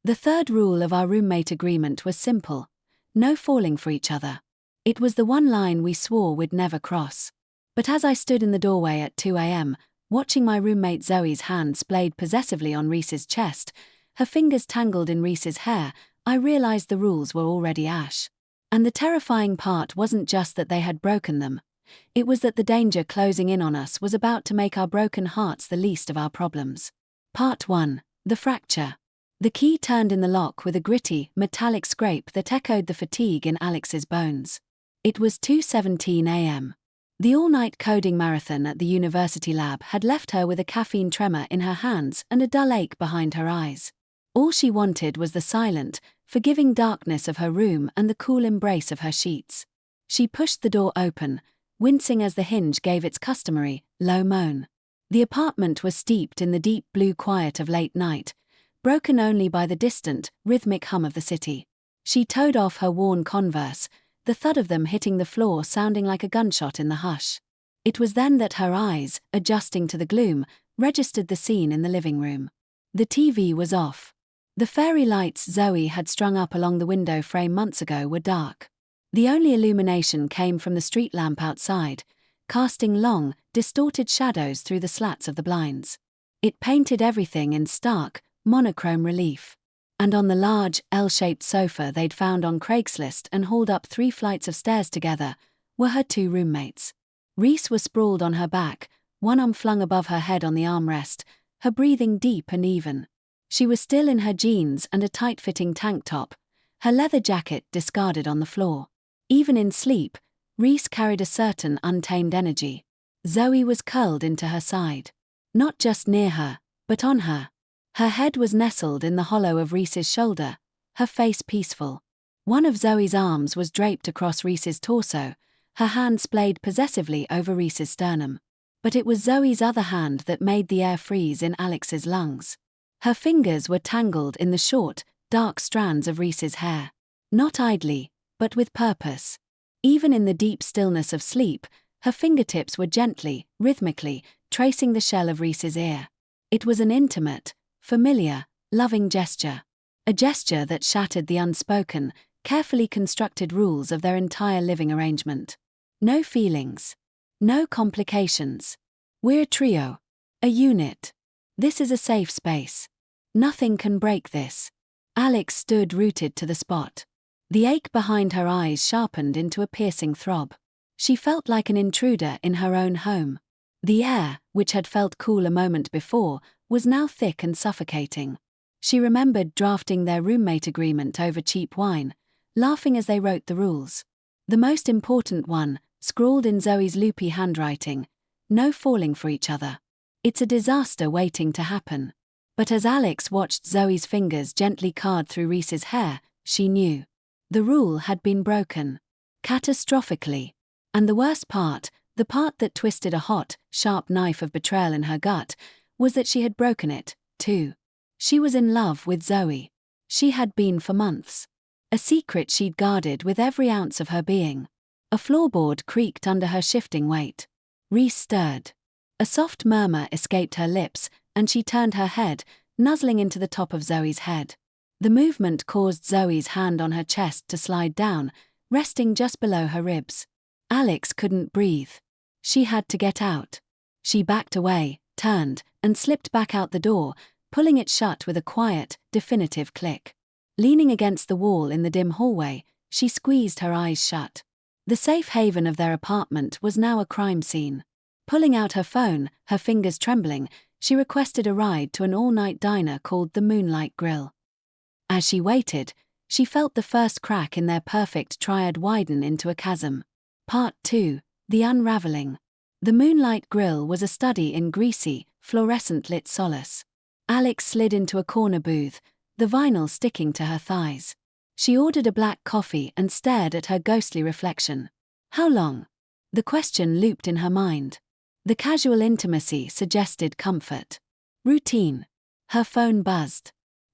The third rule of our roommate agreement was simple: no falling for each other. It was the one line we swore we'd never cross. But as I stood in the doorway at 2 a.m., watching my roommate Zoe's hand splayed possessively on Reese's chest, her fingers tangled in Reese's hair, I realized the rules were already ash. And the terrifying part wasn't just that they had broken them. It was that the danger closing in on us was about to make our broken hearts the least of our problems. Part 1. The fracture. The key turned in the lock with a gritty, metallic scrape that echoed the fatigue in Alex's bones. It was 2:17 a.m. The all-night coding marathon at the university lab had left her with a caffeine tremor in her hands and a dull ache behind her eyes. All she wanted was the silent, forgiving darkness of her room and the cool embrace of her sheets. She pushed the door open, wincing as the hinge gave its customary, low moan. The apartment was steeped in the deep blue quiet of late night, broken only by the distant, rhythmic hum of the city. She toed off her worn Converse, the thud of them hitting the floor sounding like a gunshot in the hush. It was then that her eyes, adjusting to the gloom, registered the scene in the living room. The TV was off. The fairy lights Zoe had strung up along the window frame months ago were dark. The only illumination came from the street lamp outside, casting long, distorted shadows through the slats of the blinds. It painted everything in stark, monochrome relief. And on the large, L-shaped sofa they'd found on Craigslist and hauled up 3 flights of stairs together, were her 2 roommates. Reese was sprawled on her back, one arm flung above her head on the armrest, her breathing deep and even. She was still in her jeans and a tight-fitting tank top, her leather jacket discarded on the floor. Even in sleep, Reese carried a certain untamed energy. Zoe was curled into her side. Not just near her, but on her. Her head was nestled in the hollow of Reese's shoulder, her face peaceful. One of Zoe's arms was draped across Reese's torso, her hand splayed possessively over Reese's sternum. But it was Zoe's other hand that made the air freeze in Alex's lungs. Her fingers were tangled in the short, dark strands of Reese's hair. Not idly, but with purpose. Even in the deep stillness of sleep, her fingertips were gently, rhythmically, tracing the shell of Reese's ear. It was an intimate, familiar, loving gesture. A gesture that shattered the unspoken, carefully constructed rules of their entire living arrangement. No feelings. No complications. We're a trio. A unit. This is a safe space. Nothing can break this. Alex stood rooted to the spot. The ache behind her eyes sharpened into a piercing throb. She felt like an intruder in her own home. The air, which had felt cool a moment before, was now thick and suffocating. She remembered drafting their roommate agreement over cheap wine, laughing as they wrote the rules. The most important one, scrawled in Zoe's loopy handwriting: no falling for each other. It's a disaster waiting to happen. But as Alex watched Zoe's fingers gently card through Reese's hair, she knew. The rule had been broken. Catastrophically. And the worst part, the part that twisted a hot, sharp knife of betrayal in her gut, was that she had broken it, too. She was in love with Zoe. She had been for months. A secret she'd guarded with every ounce of her being. A floorboard creaked under her shifting weight. Reese stirred. A soft murmur escaped her lips, and she turned her head, nuzzling into the top of Zoe's head. The movement caused Zoe's hand on her chest to slide down, resting just below her ribs. Alex couldn't breathe. She had to get out. She backed away, turned, and slipped back out the door, pulling it shut with a quiet, definitive click. Leaning against the wall in the dim hallway, she squeezed her eyes shut. The safe haven of their apartment was now a crime scene. Pulling out her phone, her fingers trembling, she requested a ride to an all-night diner called the Moonlight Grill. As she waited, she felt the first crack in their perfect triad widen into a chasm. Part 2. The Unraveling. The Moonlight Grill was a study in greasy, fluorescent-lit solace. Alex slid into a corner booth, the vinyl sticking to her thighs. She ordered a black coffee and stared at her ghostly reflection. How long? The question looped in her mind. The casual intimacy suggested comfort. Routine. Her phone buzzed.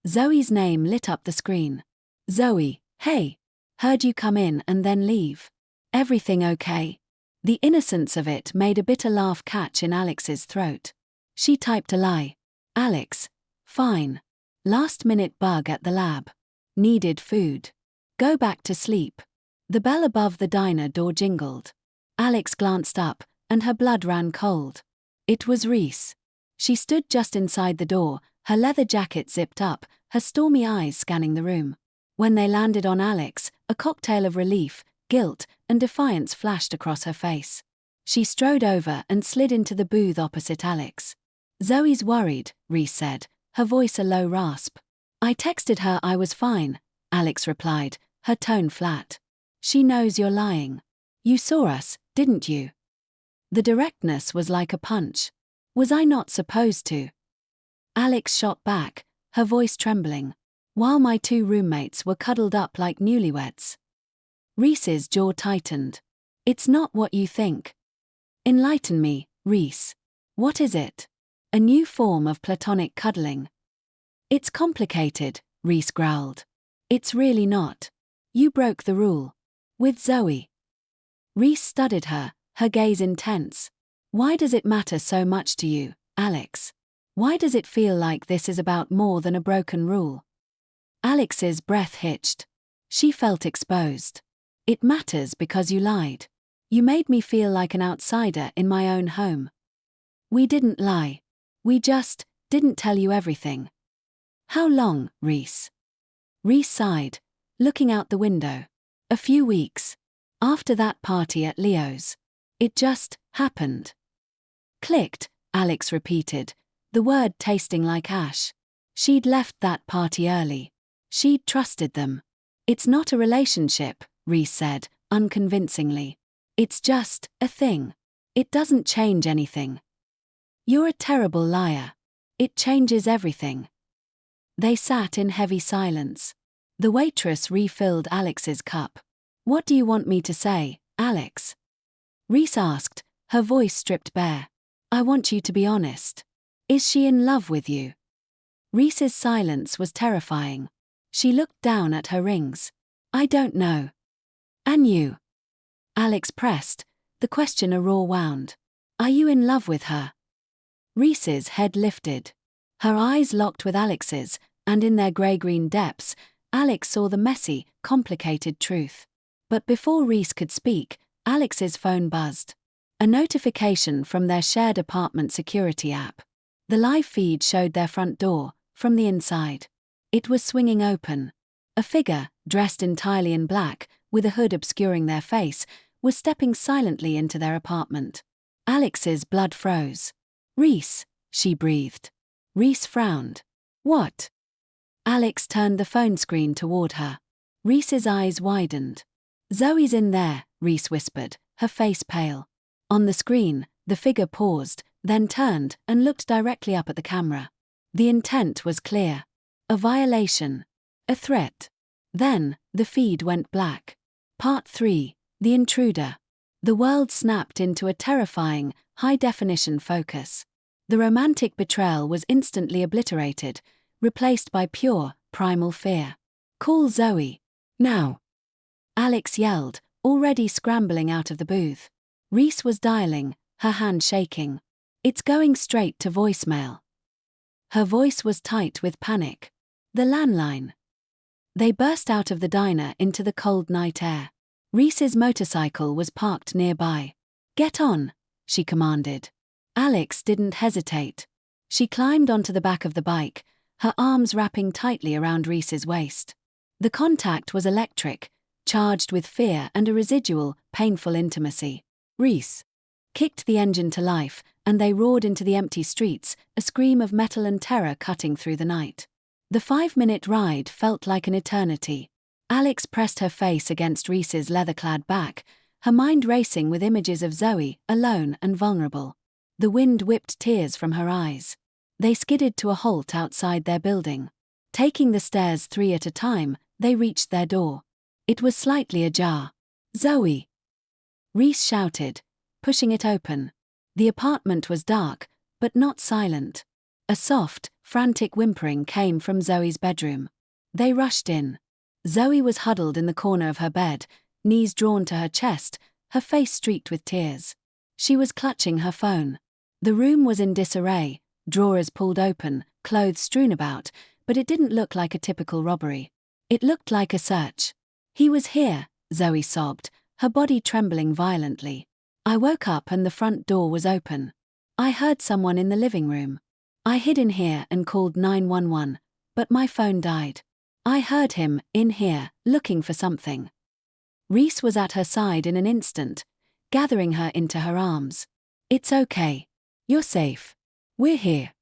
Zoe's name lit up the screen. Zoe, hey. Heard you come in and then leave. Everything okay? The innocence of it made a bitter laugh catch in Alex's throat. She typed a lie. Alex. Fine. Last-minute bug at the lab. Needed food. Go back to sleep. The bell above the diner door jingled. Alex glanced up, and her blood ran cold. It was Reese. She stood just inside the door, her leather jacket zipped up, her stormy eyes scanning the room. When they landed on Alex, a cocktail of relief, guilt, and defiance flashed across her face. She strode over and slid into the booth opposite Alex. "Zoe's worried," Reese said, her voice a low rasp. "I texted her I was fine," Alex replied, her tone flat. "She knows you're lying. You saw us, didn't you?" The directness was like a punch. "Was I not supposed to?" Alex shot back, her voice trembling. "While my two roommates were cuddled up like newlyweds." Reese's jaw tightened. "It's not what you think." "Enlighten me, Reese. What is it?" "A new form of platonic cuddling." "It's complicated," Reese growled. "It's really not. You broke the rule. With Zoe." Reese studied her, her gaze intense. "Why does it matter so much to you, Alex? Why does it feel like this is about more than a broken rule?" Alex's breath hitched. She felt exposed. "It matters because you lied. You made me feel like an outsider in my own home." "We didn't lie. We just didn't tell you everything." "How long, Reese?" Reese sighed, looking out the window. "A few weeks. After that party at Leo's. It just happened." "Clicked," Alex repeated, the word tasting like ash. She'd left that party early. She'd trusted them. "It's not a relationship," Reese said, unconvincingly. "It's just a thing. It doesn't change anything." "You're a terrible liar. It changes everything." They sat in heavy silence. The waitress refilled Alex's cup. "What do you want me to say, Alex?" Reese asked, her voice stripped bare. "I want you to be honest. Is she in love with you?" Reese's silence was terrifying. She looked down at her rings. "I don't know." "And you?" Alex pressed, the question a raw wound. "Are you in love with her?" Reese's head lifted. Her eyes locked with Alex's, and in their grey-green depths, Alex saw the messy, complicated truth. But before Reese could speak, Alex's phone buzzed. A notification from their shared apartment security app. The live feed showed their front door, from the inside. It was swinging open. A figure, dressed entirely in black, with a hood obscuring their face, was stepping silently into their apartment. Alex's blood froze. "Reese," she breathed. Reese frowned. "What?" Alex turned the phone screen toward her. Reese's eyes widened. "Zoe's in there," Reese whispered, her face pale. On the screen, the figure paused, then turned and looked directly up at the camera. The intent was clear. A violation. A threat. Then, the feed went black. Part 3. The Intruder. The world snapped into a terrifying, high-definition focus. The romantic betrayal was instantly obliterated, replaced by pure, primal fear. "Call Zoe. Now." Alex yelled, already scrambling out of the booth. Reese was dialing, her hand shaking. "It's going straight to voicemail." Her voice was tight with panic. "The landline." They burst out of the diner into the cold night air. Reese's motorcycle was parked nearby. "Get on," she commanded. Alex didn't hesitate. She climbed onto the back of the bike, her arms wrapping tightly around Reese's waist. The contact was electric, charged with fear and a residual, painful intimacy. Reese kicked the engine to life, and they roared into the empty streets, a scream of metal and terror cutting through the night. The 5-minute ride felt like an eternity. Alex pressed her face against Reese's leather-clad back, her mind racing with images of Zoe, alone and vulnerable. The wind whipped tears from her eyes. They skidded to a halt outside their building. Taking the stairs 3 at a time, they reached their door. It was slightly ajar. "Zoe!" Reese shouted, pushing it open. The apartment was dark, but not silent. A soft, frantic whimpering came from Zoe's bedroom. They rushed in. Zoe was huddled in the corner of her bed, knees drawn to her chest, her face streaked with tears. She was clutching her phone. The room was in disarray, drawers pulled open, clothes strewn about, but it didn't look like a typical robbery. It looked like a search. "He was here," Zoe sobbed, her body trembling violently. "I woke up and the front door was open. I heard someone in the living room. I hid in here and called 911, but my phone died. I heard him, in here, looking for something." Reese was at her side in an instant, gathering her into her arms. "It's okay. You're safe. We're here."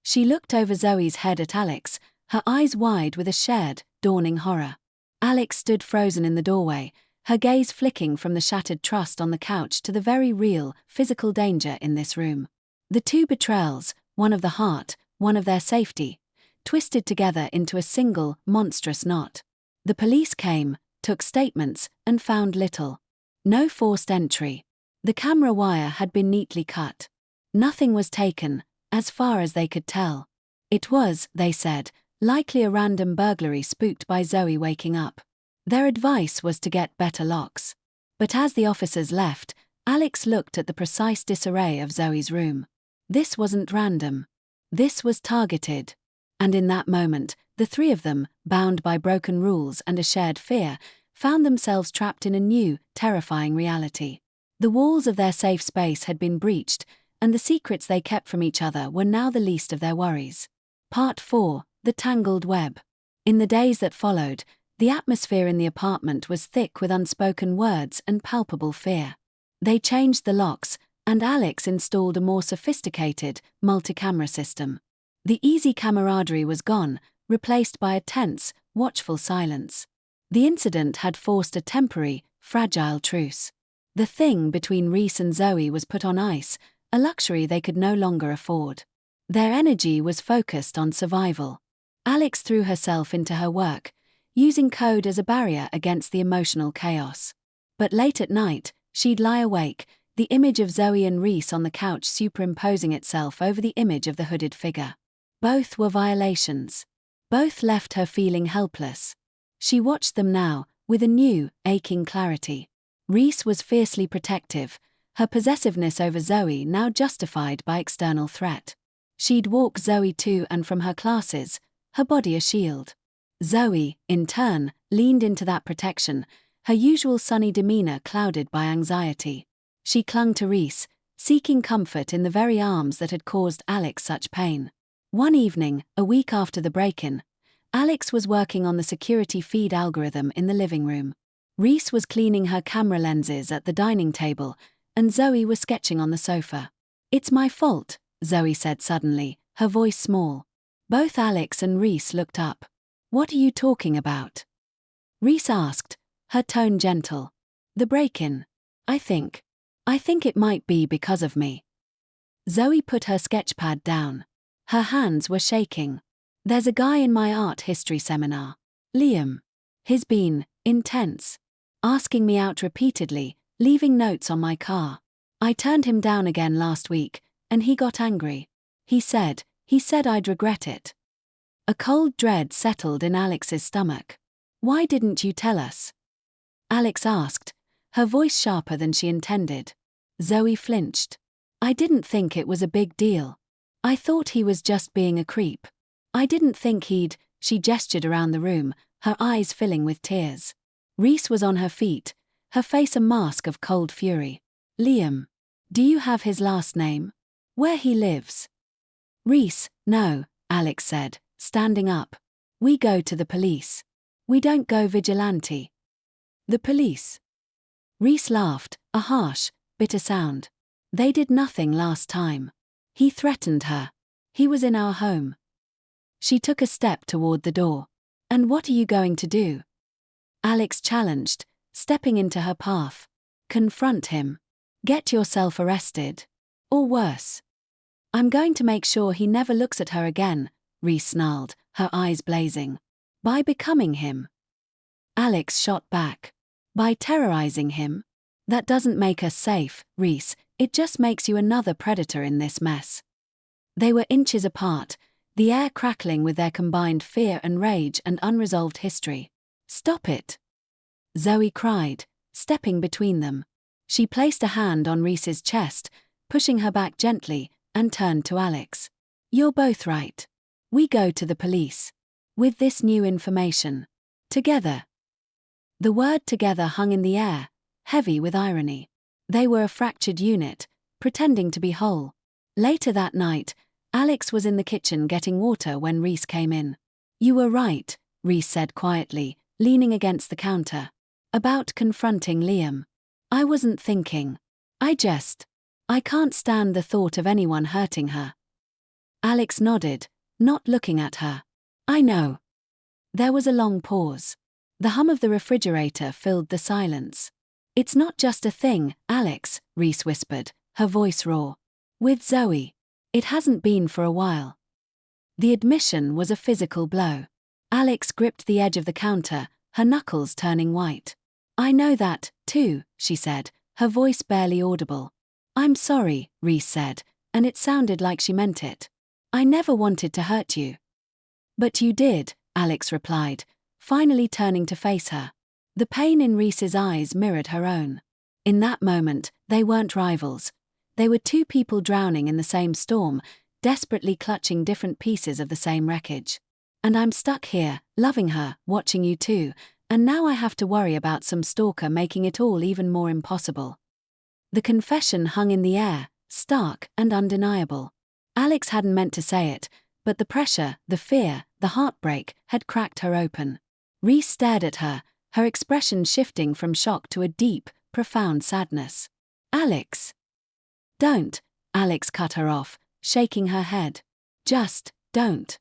She looked over Zoe's head at Alex, her eyes wide with a shared, dawning horror. Alex stood frozen in the doorway, her gaze flicking from the shattered trust on the couch to the very real, physical danger in this room. The two betrayals, one of the heart, one of their safety, twisted together into a single, monstrous knot. The police came, took statements, and found little. No forced entry. The camera wire had been neatly cut. Nothing was taken, as far as they could tell. It was, they said, likely a random burglary spooked by Zoe waking up. Their advice was to get better locks. But as the officers left, Alex looked at the precise disarray of Zoe's room. This wasn't random. This was targeted. And in that moment, the three of them, bound by broken rules and a shared fear, found themselves trapped in a new, terrifying reality. The walls of their safe space had been breached, and the secrets they kept from each other were now the least of their worries. Part 4. The Tangled Web. In the days that followed, the atmosphere in the apartment was thick with unspoken words and palpable fear. They changed the locks, and Alex installed a more sophisticated, multi-camera system. The easy camaraderie was gone, replaced by a tense, watchful silence. The incident had forced a temporary, fragile truce. The thing between Reese and Zoe was put on ice, a luxury they could no longer afford. Their energy was focused on survival. Alex threw herself into her work, using code as a barrier against the emotional chaos. But late at night, she'd lie awake, the image of Zoe and Reese on the couch superimposing itself over the image of the hooded figure. Both were violations. Both left her feeling helpless. She watched them now, with a new, aching clarity. Reese was fiercely protective, her possessiveness over Zoe now justified by external threat. She'd walk Zoe to and from her classes, her body a shield. Zoe, in turn, leaned into that protection, her usual sunny demeanor clouded by anxiety. She clung to Reese, seeking comfort in the very arms that had caused Alex such pain. One evening, a week after the break-in, Alex was working on the security feed algorithm in the living room. Reese was cleaning her camera lenses at the dining table, and Zoe was sketching on the sofa. "It's my fault," Zoe said suddenly, her voice small. Both Alex and Reese looked up. "What are you talking about?" Reese asked, her tone gentle. "The break-in. I think it might be because of me." Zoe put her sketchpad down. Her hands were shaking. "There's a guy in my art history seminar, Liam. He's been intense, asking me out repeatedly, leaving notes on my car. I turned him down again last week, and he got angry. He said I'd regret it." A cold dread settled in Alex's stomach. "Why didn't you tell us?" Alex asked, her voice sharper than she intended. Zoe flinched. "I didn't think it was a big deal. I thought he was just being a creep. I didn't think he'd..." She gestured around the room, her eyes filling with tears. Reese was on her feet, her face a mask of cold fury. "Liam. Do you have his last name? Where he lives?" "Reese, no," Alex said, standing up. "We go to the police. We don't go vigilante." "The police?" Reese laughed, a harsh, bitter sound. "They did nothing last time. He threatened her. He was in our home." She took a step toward the door. "And what are you going to do?" Alex challenged, stepping into her path. "Confront him. Get yourself arrested. Or worse." "I'm going to make sure he never looks at her again," Reese snarled, her eyes blazing. "By becoming him." Alex shot back. "By terrorizing him? That doesn't make us safe, Reese, it just makes you another predator in this mess." They were inches apart, the air crackling with their combined fear and rage and unresolved history. "Stop it!" Zoe cried, stepping between them. She placed a hand on Reese's chest, pushing her back gently, and turned to Alex. "You're both right. We go to the police. With this new information. Together. The word together hung in the air, heavy with irony. They were a fractured unit, pretending to be whole. Later that night, Alex was in the kitchen getting water when Reese came in. You were right, Reese said quietly, leaning against the counter. About confronting Liam. I wasn't thinking. I can't stand the thought of anyone hurting her. Alex nodded, not looking at her. I know. There was a long pause. The hum of the refrigerator filled the silence. It's not just a thing, Alex, Reese whispered, her voice raw. With Zoe. It hasn't been for a while. The admission was a physical blow. Alex gripped the edge of the counter, her knuckles turning white. I know that, too, she said, her voice barely audible. I'm sorry, Reese said, and it sounded like she meant it. I never wanted to hurt you. But you did, Alex replied, finally turning to face her. The pain in Reese's eyes mirrored her own. In that moment, they weren't rivals. They were two people drowning in the same storm, desperately clutching different pieces of the same wreckage. And I'm stuck here, loving her, watching you too, and now I have to worry about some stalker making it all even more impossible. The confession hung in the air, stark and undeniable. Alex hadn't meant to say it, but the pressure, the fear, the heartbreak had cracked her open. Reese stared at her, her expression shifting from shock to a deep, profound sadness. Alex. Don't, Alex cut her off, shaking her head. Just, don't.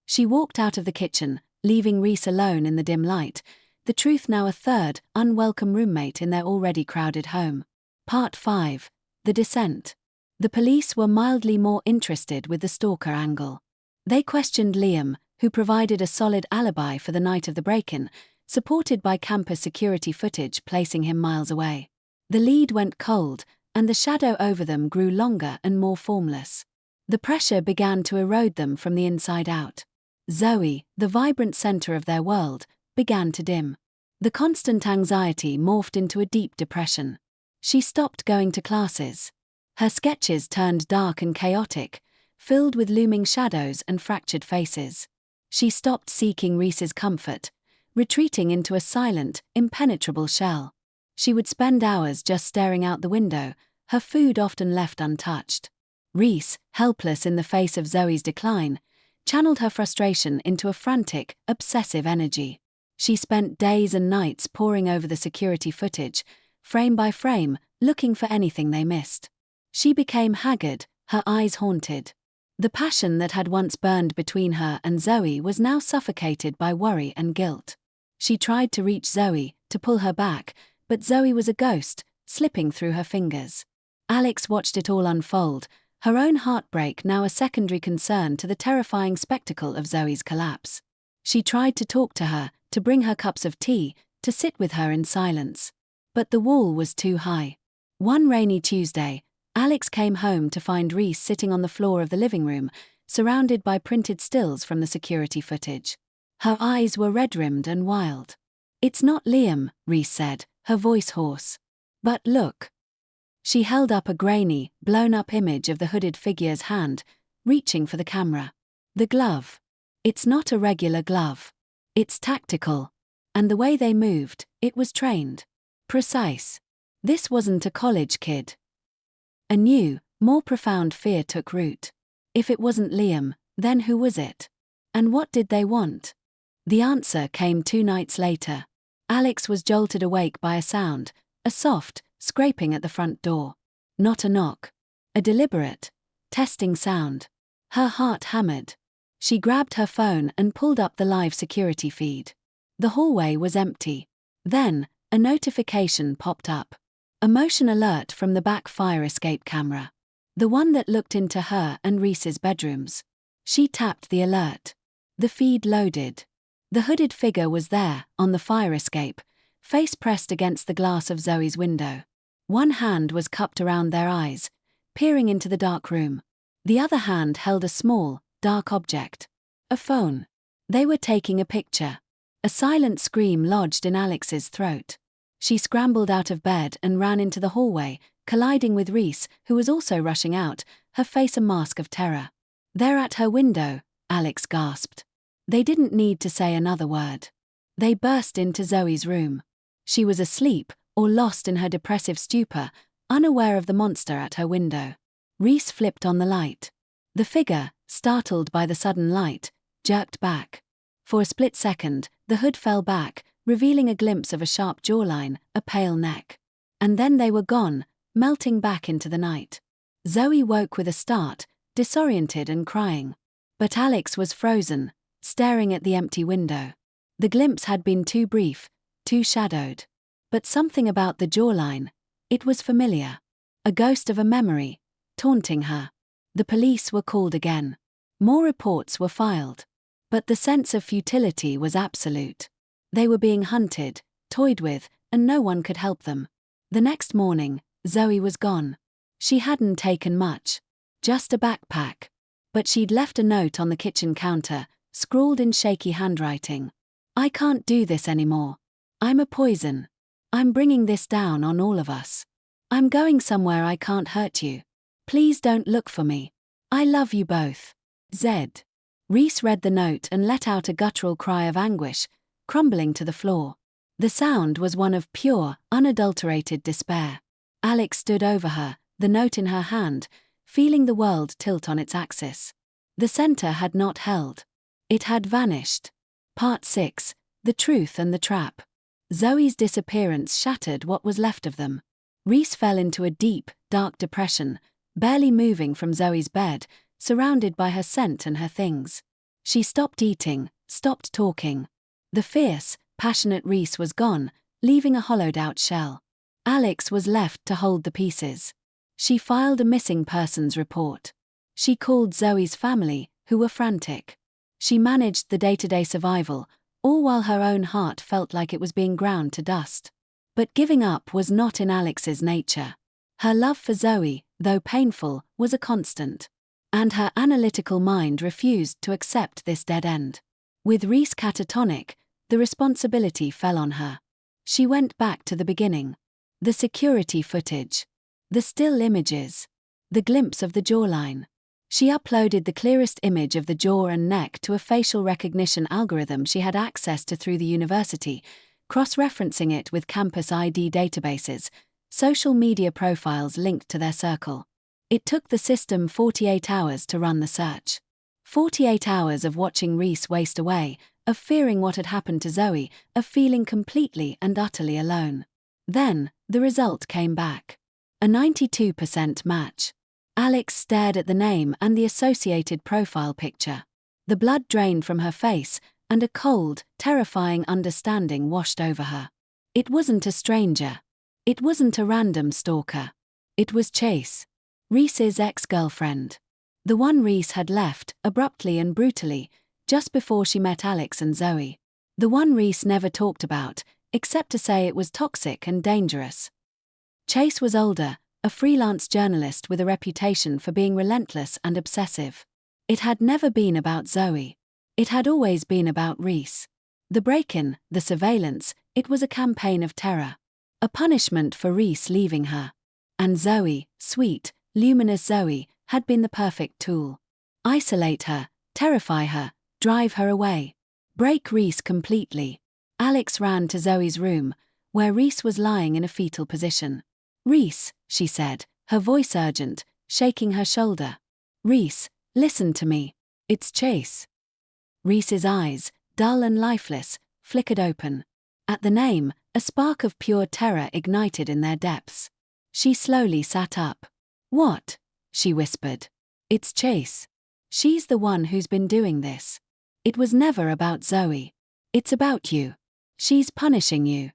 She walked out of the kitchen, leaving Reese alone in the dim light, the truth now a third, unwelcome roommate in their already crowded home. Part 5. The Descent. The police were mildly more interested with the stalker angle. They questioned Liam, who provided a solid alibi for the night of the break-in, supported by campus security footage placing him miles away. The lead went cold, and the shadow over them grew longer and more formless. The pressure began to erode them from the inside out. Zoe, the vibrant center of their world, began to dim. The constant anxiety morphed into a deep depression. She stopped going to classes. Her sketches turned dark and chaotic, filled with looming shadows and fractured faces. She stopped seeking Reese's comfort, retreating into a silent, impenetrable shell. She would spend hours just staring out the window, her food often left untouched. Reese, helpless in the face of Zoe's decline, channeled her frustration into a frantic, obsessive energy. She spent days and nights poring over the security footage, frame by frame, looking for anything they missed. She became haggard, her eyes haunted. The passion that had once burned between her and Zoe was now suffocated by worry and guilt. She tried to reach Zoe, to pull her back, but Zoe was a ghost, slipping through her fingers. Alex watched it all unfold, her own heartbreak now a secondary concern to the terrifying spectacle of Zoe's collapse. She tried to talk to her, to bring her cups of tea, to sit with her in silence. But the wall was too high. One rainy Tuesday, Alex came home to find Reese sitting on the floor of the living room, surrounded by printed stills from the security footage. Her eyes were red-rimmed and wild. It's not Liam, Reese said, her voice hoarse. But look. She held up a grainy, blown-up image of the hooded figure's hand, reaching for the camera. The glove. It's not a regular glove. It's tactical. And the way they moved, it was trained. Precise. This wasn't a college kid. A new, more profound fear took root. If it wasn't Liam, then who was it? And what did they want? The answer came 2 nights later. Alex was jolted awake by a sound, a soft, scraping at the front door. Not a knock. A deliberate, testing sound. Her heart hammered. She grabbed her phone and pulled up the live security feed. The hallway was empty. Then, a notification popped up. A motion alert from the back fire escape camera. The one that looked into her and Reese's bedrooms. She tapped the alert. The feed loaded. The hooded figure was there, on the fire escape, face pressed against the glass of Zoe's window. One hand was cupped around their eyes, peering into the dark room. The other hand held a small, dark object. A phone. They were taking a picture. A silent scream lodged in Alex's throat. She scrambled out of bed and ran into the hallway, colliding with Reese, who was also rushing out, her face a mask of terror. They're at her window, Alex gasped. They didn't need to say another word. They burst into Zoe's room. She was asleep, or lost in her depressive stupor, unaware of the monster at her window. Reese flipped on the light. The figure, startled by the sudden light, jerked back. For a split second, the hood fell back, revealing a glimpse of a sharp jawline, a pale neck. And then they were gone, melting back into the night. Zoe woke with a start, disoriented and crying. But Alex was frozen, staring at the empty window. The glimpse had been too brief, too shadowed. But something about the jawline, it was familiar. A ghost of a memory, taunting her. The police were called again. More reports were filed. But the sense of futility was absolute. They were being hunted, toyed with, and no one could help them. The next morning, Zoe was gone. She hadn't taken much. Just a backpack. But she'd left a note on the kitchen counter, scrawled in shaky handwriting. "I can't do this anymore. I'm a poison. I'm bringing this down on all of us. I'm going somewhere I can't hurt you. Please don't look for me. I love you both. Z." Reese read the note and let out a guttural cry of anguish, crumbling to the floor. The sound was one of pure, unadulterated despair. Alex stood over her, the note in her hand, feeling the world tilt on its axis. The center had not held. It had vanished. Part 6, The Truth and the Trap. Zoe's disappearance shattered what was left of them. Reese fell into a deep, dark depression, barely moving from Zoe's bed, surrounded by her scent and her things. She stopped eating, stopped talking. The fierce, passionate Reese was gone, leaving a hollowed-out shell. Alex was left to hold the pieces. She filed a missing persons report. She called Zoe's family, who were frantic. She managed the day-to-day survival, all while her own heart felt like it was being ground to dust. But giving up was not in Alex's nature. Her love for Zoe, though painful, was a constant. And her analytical mind refused to accept this dead end. With Reese catatonic, the responsibility fell on her. She went back to the beginning. The security footage. The still images. The glimpse of the jawline. She uploaded the clearest image of the jaw and neck to a facial recognition algorithm she had access to through the university, cross-referencing it with campus ID databases, social media profiles linked to their circle. It took the system 48 hours to run the search. 48 hours of watching Reese waste away, of fearing what had happened to Zoe, of feeling completely and utterly alone. Then, the result came back. A 92% match. Alex stared at the name and the associated profile picture. The blood drained from her face, and a cold, terrifying understanding washed over her. It wasn't a stranger. It wasn't a random stalker. It was Chase. Reese's ex-girlfriend. The one Reese had left, abruptly and brutally, just before she met Alex and Zoe. The one Reese never talked about, except to say it was toxic and dangerous. Chase was older, a freelance journalist with a reputation for being relentless and obsessive. It had never been about Zoe. It had always been about Reese. The break-in, the surveillance, it was a campaign of terror. A punishment for Reese leaving her. And Zoe, sweet, luminous Zoe, had been the perfect tool. Isolate her, terrify her, drive her away. Break Reese completely. Alex ran to Zoe's room, where Reese was lying in a fetal position. "Reese," she said, her voice urgent, shaking her shoulder. "Reese, listen to me. It's Chase." Reese's eyes, dull and lifeless, flickered open. At the name, a spark of pure terror ignited in their depths. She slowly sat up. "What?" she whispered. "It's Chase. She's the one who's been doing this. It was never about Zoe. It's about you. She's punishing you."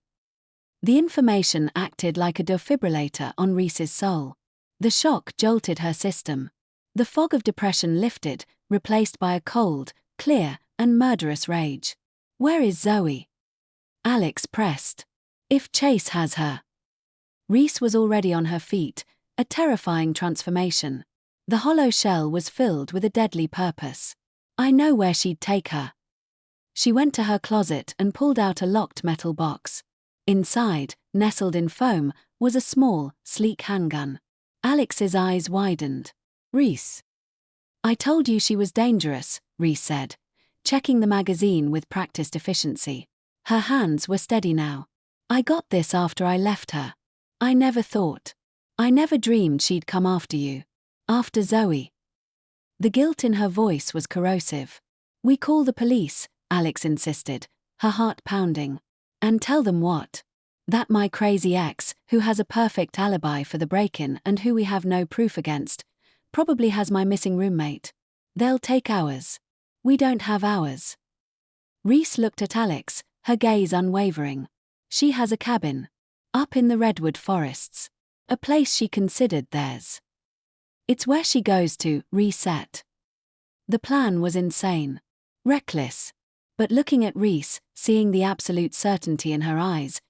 The information acted like a defibrillator on Reese's soul. The shock jolted her system. The fog of depression lifted, replaced by a cold, clear, and murderous rage. "Where is Zoe?" Alex pressed. "If Chase has her." Reese was already on her feet, a terrifying transformation. The hollow shell was filled with a deadly purpose. "I know where she'd take her." She went to her closet and pulled out a locked metal box. Inside, nestled in foam, was a small, sleek handgun. Alex's eyes widened. "Reese." I told you she was dangerous, Reese said, checking the magazine with practiced efficiency. Her hands were steady now. I got this after I left her. I never dreamed she'd come after you. After Zoe. The guilt in her voice was corrosive. We call the police, Alex insisted, her heart pounding. And tell them what? That my crazy ex, who has a perfect alibi for the break-in and who we have no proof against, probably has my missing roommate. They'll take ours. We don't have ours. Reese looked at Alex, her gaze unwavering. She has a cabin. Up in the redwood forests. A place she considered theirs. It's where she goes to reset. The plan was insane. Reckless. But looking at Reese, seeing the absolute certainty in her eyes,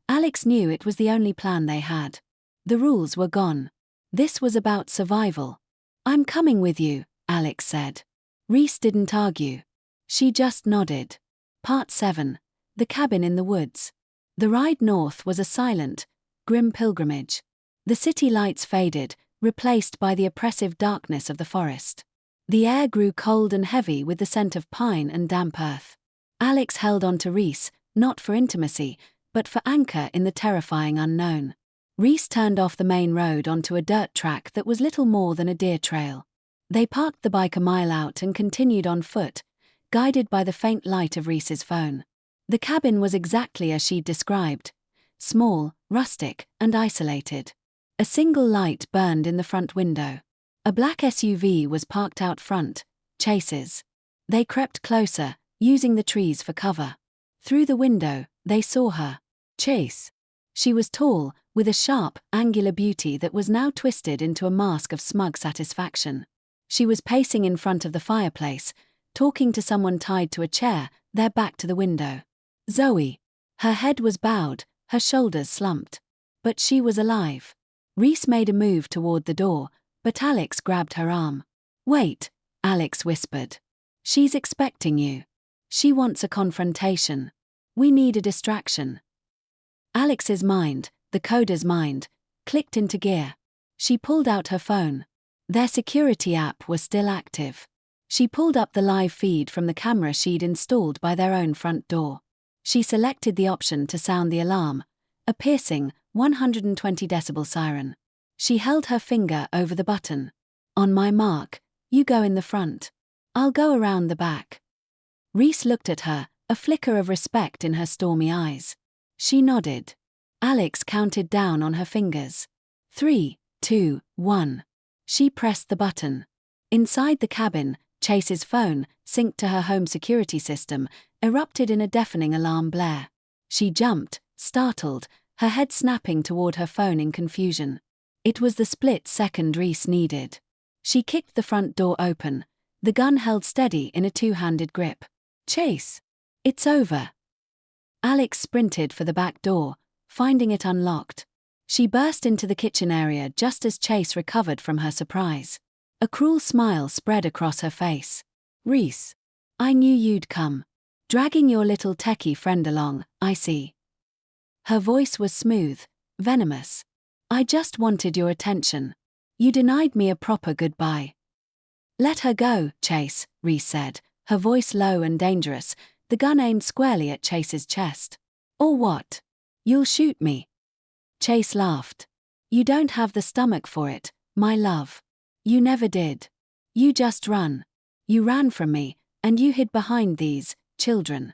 Alex knew it was the only plan they had. The rules were gone. This was about survival. I'm coming with you, Alex said. Reese didn't argue. She just nodded. Part 7. The Cabin in the Woods. The ride north was a silent, grim pilgrimage. The city lights faded, replaced by the oppressive darkness of the forest. The air grew cold and heavy with the scent of pine and damp earth. Alex held on to Reese, not for intimacy, but for anchor in the terrifying unknown. Reese turned off the main road onto a dirt track that was little more than a deer trail. They parked the bike a mile out and continued on foot, guided by the faint light of Reese's phone. The cabin was exactly as she'd described. Small, rustic, and isolated. A single light burned in the front window. A black SUV was parked out front, Chase's. They crept closer, using the trees for cover. Through the window, they saw her. Chase. She was tall, with a sharp, angular beauty that was now twisted into a mask of smug satisfaction. She was pacing in front of the fireplace, talking to someone tied to a chair, their back to the window. Zoe. Her head was bowed, her shoulders slumped. But she was alive. Reese made a move toward the door, but Alex grabbed her arm. Wait, Alex whispered. She's expecting you. She wants a confrontation. We need a distraction. Alex's mind, the coder's mind, clicked into gear. She pulled out her phone. Their security app was still active. She pulled up the live feed from the camera she'd installed by their own front door. She selected the option to sound the alarm, a piercing, 120 decibel siren. She held her finger over the button. On my mark, you go in the front. I'll go around the back. Reese looked at her, a flicker of respect in her stormy eyes. She nodded. Alex counted down on her fingers. 3, 2, 1. She pressed the button. Inside the cabin, Chase's phone, synced to her home security system, erupted in a deafening alarm blare. She jumped, startled, her head snapping toward her phone in confusion. It was the split second Reese needed. She kicked the front door open, the gun held steady in a two-handed grip. Chase. It's over. Alex sprinted for the back door, finding it unlocked. She burst into the kitchen area just as Chase recovered from her surprise. A cruel smile spread across her face. Reese. I knew you'd come. Dragging your little techie friend along, I see. Her voice was smooth, venomous. I just wanted your attention. You denied me a proper goodbye. Let her go, Chase, Reese said, her voice low and dangerous, the gun aimed squarely at Chase's chest. Or what? You'll shoot me. Chase laughed. You don't have the stomach for it, my love. You never did. You just run. You ran from me, and you hid behind these children.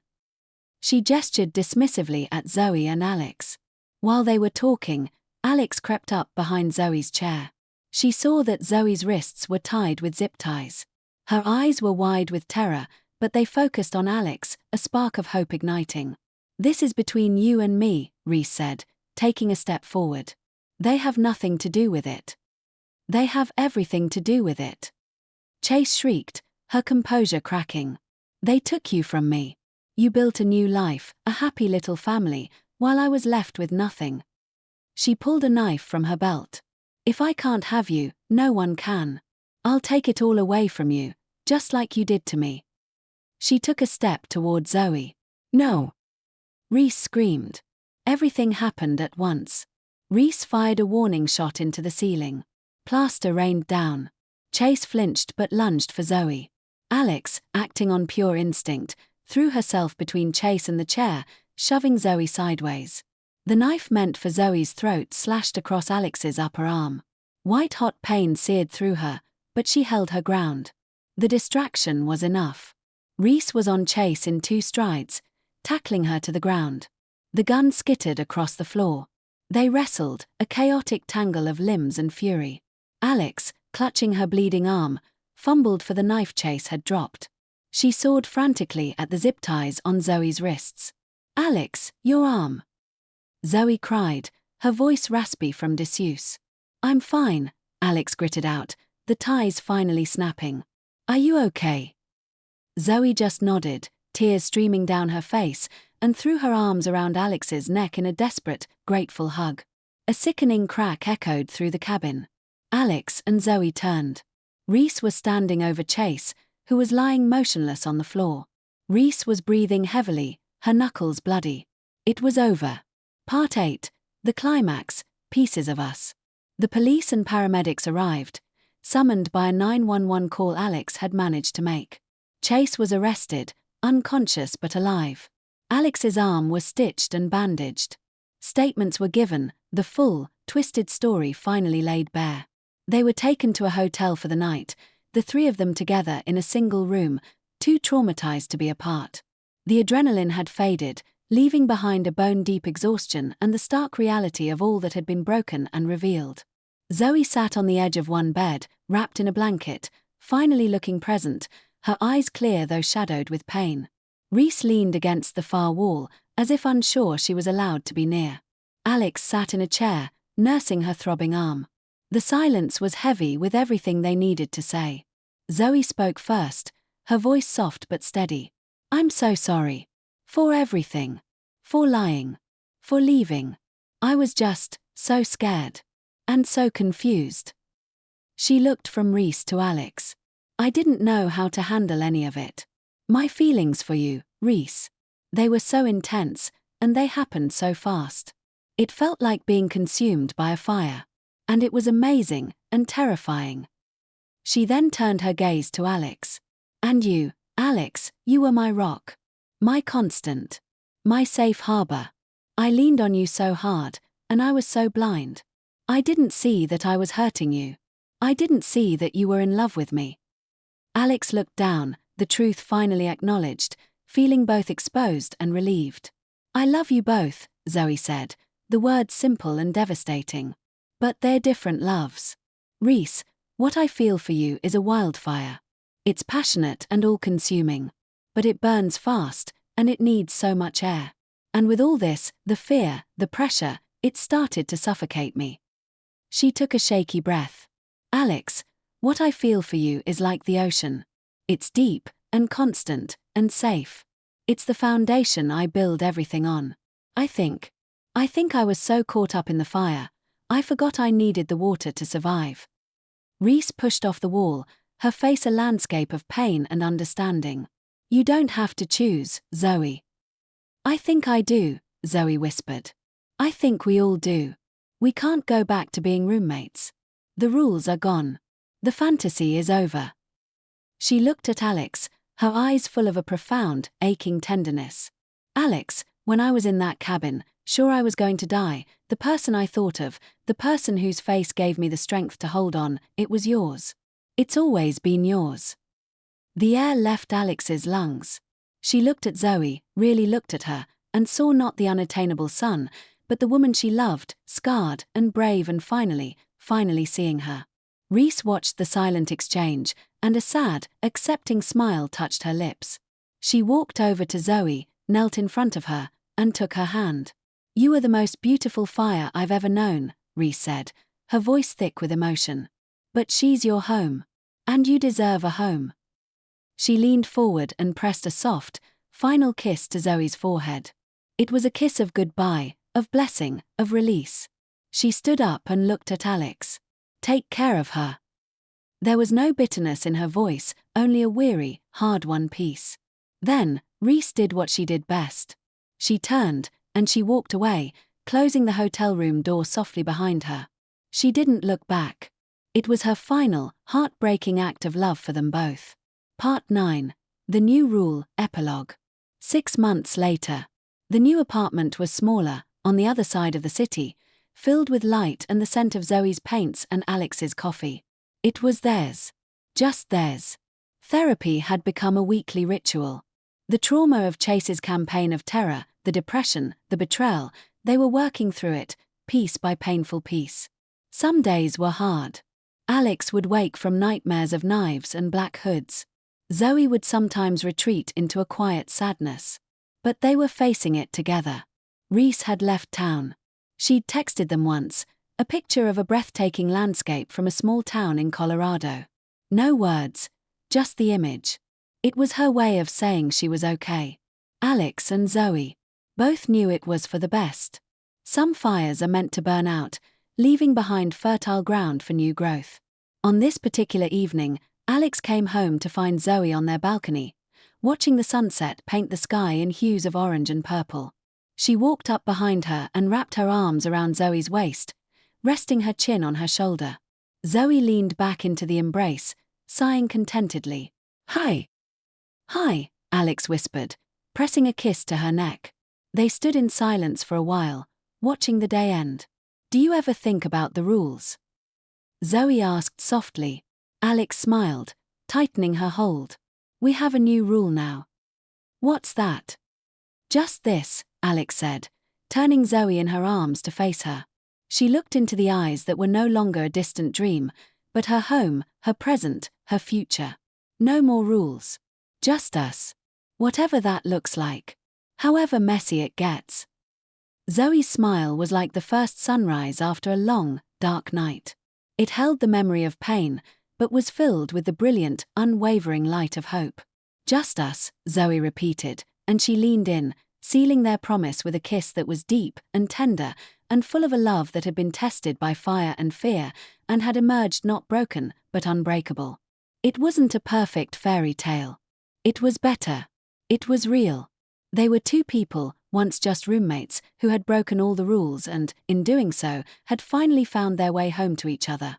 She gestured dismissively at Zoe and Alex. While they were talking, Alex crept up behind Zoe's chair. She saw that Zoe's wrists were tied with zip ties. Her eyes were wide with terror, but they focused on Alex, a spark of hope igniting. This is between you and me, Reese said, taking a step forward. They have nothing to do with it. They have everything to do with it. Chase shrieked, her composure cracking. They took you from me. You built a new life, a happy little family, while I was left with nothing. She pulled a knife from her belt. If I can't have you, no one can. I'll take it all away from you, just like you did to me. She took a step toward Zoe. No. Reese screamed. Everything happened at once. Reese fired a warning shot into the ceiling. Plaster rained down. Chase flinched but lunged for Zoe. Alex, acting on pure instinct, threw herself between Chase and the chair, shoving Zoe sideways. The knife meant for Zoe's throat slashed across Alex's upper arm. White-hot pain seared through her, but she held her ground. The distraction was enough. Reese was on Chase in 2 strides, tackling her to the ground. The gun skittered across the floor. They wrestled, a chaotic tangle of limbs and fury. Alex, clutching her bleeding arm, fumbled for the knife Chase had dropped. She sawed frantically at the zip ties on Zoe's wrists. "Alex, your arm!" Zoe cried, her voice raspy from disuse. "I'm fine," Alex gritted out, the ties finally snapping. "Are you okay?" Zoe just nodded, tears streaming down her face, and threw her arms around Alex's neck in a desperate, grateful hug. A sickening crack echoed through the cabin. Alex and Zoe turned. Reese was standing over Chase, who was lying motionless on the floor. Reese was breathing heavily, her knuckles bloody. It was over. Part 8, the climax, Pieces of Us. The police and paramedics arrived, summoned by a 911 call Alex had managed to make. Chase was arrested, unconscious but alive. Alex's arm was stitched and bandaged. Statements were given, the full, twisted story finally laid bare. They were taken to a hotel for the night, the 3 of them together in a single room, too traumatized to be apart. The adrenaline had faded, leaving behind a bone-deep exhaustion and the stark reality of all that had been broken and revealed. Zoe sat on the edge of one bed, wrapped in a blanket, finally looking present, her eyes clear though shadowed with pain. Reese leaned against the far wall, as if unsure she was allowed to be near. Alex sat in a chair, nursing her throbbing arm. The silence was heavy with everything they needed to say. Zoe spoke first, her voice soft but steady. "I'm so sorry. For everything. For lying. For leaving. I was just so scared. And so confused." She looked from Reese to Alex. "I didn't know how to handle any of it. My feelings for you, Reese. They were so intense, and they happened so fast. It felt like being consumed by a fire. And it was amazing and terrifying." She then turned her gaze to Alex. "And you, Alex, you were my rock. My constant. My safe harbor. I leaned on you so hard, and I was so blind. I didn't see that I was hurting you. I didn't see that you were in love with me." Alex looked down, the truth finally acknowledged, feeling both exposed and relieved. "I love you both," Zoe said, the words simple and devastating. "But they're different loves. Reese, what I feel for you is a wildfire. It's passionate and all-consuming. But it burns fast, and it needs so much air. And with all this, the fear, the pressure, it started to suffocate me." She took a shaky breath. "Alex, what I feel for you is like the ocean. It's deep, and constant, and safe. It's the foundation I build everything on. I think I was so caught up in the fire, I forgot I needed the water to survive." Reese pushed off the wall, her face a landscape of pain and understanding. "You don't have to choose, Zoe." "I think I do," Zoe whispered. "I think we all do. We can't go back to being roommates. The rules are gone. The fantasy is over." She looked at Alex, her eyes full of a profound, aching tenderness. "Alex, when I was in that cabin, sure I was going to die, the person I thought of, the person whose face gave me the strength to hold on, it was yours. It's always been yours." The air left Alex's lungs. She looked at Zoe, really looked at her, and saw not the unattainable sun, but the woman she loved, scarred and brave, and finally seeing her. Reese watched the silent exchange, and a sad, accepting smile touched her lips. She walked over to Zoe, knelt in front of her, and took her hand. "You are the most beautiful fire I've ever known," Reese said, her voice thick with emotion. "But she's your home. And you deserve a home." She leaned forward and pressed a soft, final kiss to Zoe's forehead. It was a kiss of goodbye, of blessing, of release. She stood up and looked at Alex. "Take care of her." There was no bitterness in her voice, only a weary, hard-won peace. Then, Reese did what she did best. She turned, and she walked away, closing the hotel room door softly behind her. She didn't look back. It was her final, heartbreaking act of love for them both. Part 9. The New Rule, Epilogue. 6 months later. The new apartment was smaller, on the other side of the city, filled with light and the scent of Zoe's paints and Alex's coffee. It was theirs. Just theirs. Therapy had become a weekly ritual. The trauma of Chase's campaign of terror, the depression, the betrayal, they were working through it, piece by painful piece. Some days were hard. Alex would wake from nightmares of knives and black hoods. Zoe would sometimes retreat into a quiet sadness. But they were facing it together. Reese had left town. She'd texted them once, a picture of a breathtaking landscape from a small town in Colorado. No words, just the image. It was her way of saying she was okay. Alex and Zoe both knew it was for the best. Some fires are meant to burn out, leaving behind fertile ground for new growth. On this particular evening, Alex came home to find Zoe on their balcony, watching the sunset paint the sky in hues of orange and purple. She walked up behind her and wrapped her arms around Zoe's waist, resting her chin on her shoulder. Zoe leaned back into the embrace, sighing contentedly. "Hi." "Hi," Alex whispered, pressing a kiss to her neck. They stood in silence for a while, watching the day end. "Do you ever think about the rules?" Zoe asked softly. Alex smiled, tightening her hold. "We have a new rule now." "What's that?" "Just this," Alex said, turning Zoe in her arms to face her. She looked into the eyes that were no longer a distant dream, but her home, her present, her future. "No more rules. Just us. Whatever that looks like. However messy it gets." Zoe's smile was like the first sunrise after a long, dark night. It held the memory of pain, but was filled with the brilliant, unwavering light of hope. "Just us," Zoe repeated, and she leaned in, sealing their promise with a kiss that was deep and tender and full of a love that had been tested by fire and fear and had emerged not broken, but unbreakable. It wasn't a perfect fairy tale. It was better. It was real. They were two people, once just roommates, who had broken all the rules and, in doing so, had finally found their way home to each other.